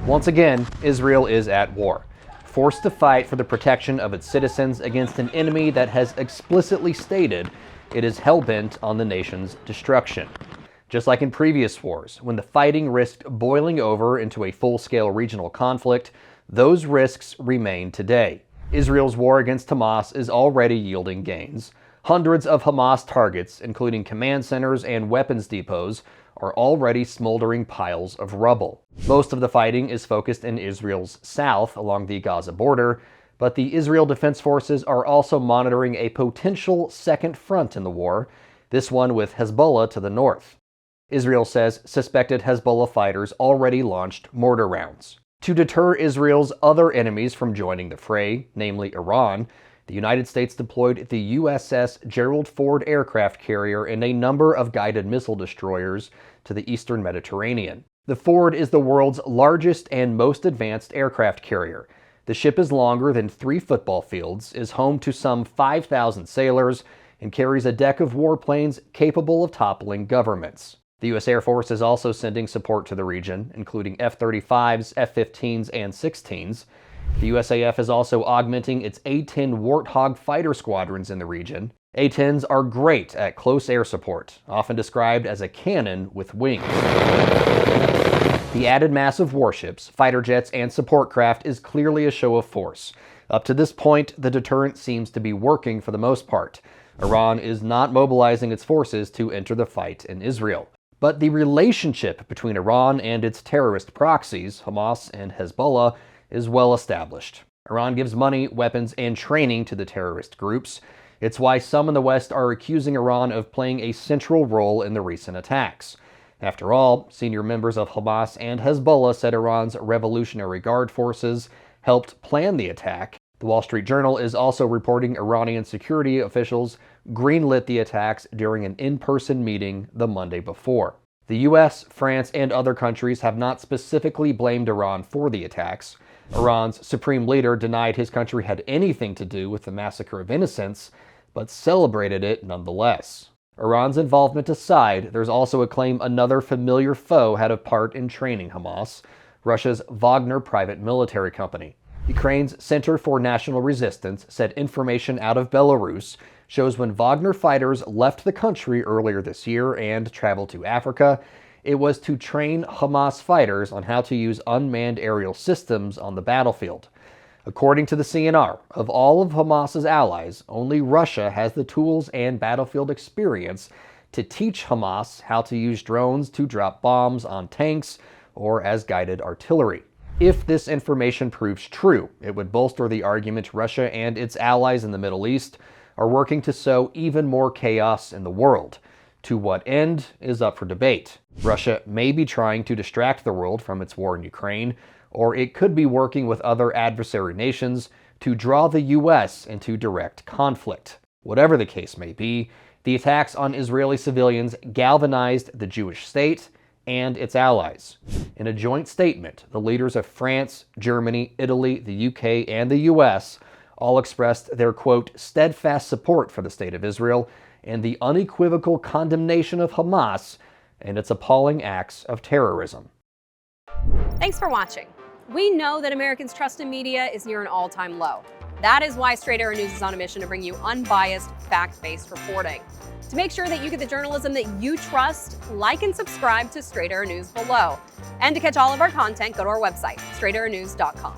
Once again, Israel is at war, forced to fight for the protection of its citizens against an enemy that has explicitly stated it is hellbent on the nation's destruction. Just like in previous wars, when the fighting risked boiling over into a full-scale regional conflict, those risks remain today. Israel's war against Hamas is already yielding gains. Hundreds of Hamas targets, including command centers and weapons depots, are already smoldering piles of rubble. Most of the fighting is focused in Israel's south along the Gaza border, but the Israel Defense Forces are also monitoring a potential second front in the war, this one with Hezbollah to the north. Israel says suspected Hezbollah fighters already launched mortar rounds. To deter Israel's other enemies from joining the fray, namely Iran, the United States deployed the USS Gerald Ford aircraft carrier and a number of guided missile destroyers to the eastern Mediterranean. The Ford is the world's largest and most advanced aircraft carrier. The ship is longer than 3 football fields, is home to some 5,000 sailors, and carries a deck of warplanes capable of toppling governments. The U.S. Air Force is also sending support to the region, including F-35s, F-15s, and 16s. The USAF is also augmenting its A-10 Warthog fighter squadrons in the region. A-10s are great at close air support, often described as a cannon with wings. The added mass of warships, fighter jets, and support craft is clearly a show of force. Up to this point, the deterrent seems to be working for the most part. Iran is not mobilizing its forces to enter the fight in Israel. But the relationship between Iran and its terrorist proxies, Hamas and Hezbollah, is well established. Iran gives money, weapons, and training to the terrorist groups. It's why some in the West are accusing Iran of playing a central role in the recent attacks. After all, senior members of Hamas and Hezbollah said Iran's Revolutionary Guard forces helped plan the attack. The Wall Street Journal is also reporting Iranian security officials greenlit the attacks during an in-person meeting the Monday before. The US, France, and other countries have not specifically blamed Iran for the attacks. Iran's supreme leader denied his country had anything to do with the massacre of innocents, but celebrated it nonetheless. Iran's involvement aside, there's also a claim another familiar foe had a part in training Hamas, Russia's Wagner private military company. Ukraine's Center for National Resistance said information out of Belarus shows when Wagner fighters left the country earlier this year and traveled to Africa, it was to train Hamas fighters on how to use unmanned aerial systems on the battlefield. According to the CNR, of all of Hamas's allies, only Russia has the tools and battlefield experience to teach Hamas how to use drones to drop bombs on tanks or as guided artillery. If this information proves true, it would bolster the argument Russia and its allies in the Middle East are working to sow even more chaos in the world. To what end is up for debate. Russia may be trying to distract the world from its war in Ukraine, or it could be working with other adversary nations to draw the U.S. into direct conflict. Whatever the case may be, the attacks on Israeli civilians galvanized the Jewish state and its allies. In a joint statement, the leaders of France, Germany, Italy, the UK, and the US all expressed their, quote, steadfast support for the state of Israel and the unequivocal condemnation of Hamas and its appalling acts of terrorism. Thanks for watching. We know that Americans' trust in media is near an all-time low. That is why Straight Arrow News is on a mission to bring you unbiased, fact-based reporting. To make sure that you get the journalism that you trust, like and subscribe to Straight Arrow News below. And to catch all of our content, go to our website, straightarrownews.com.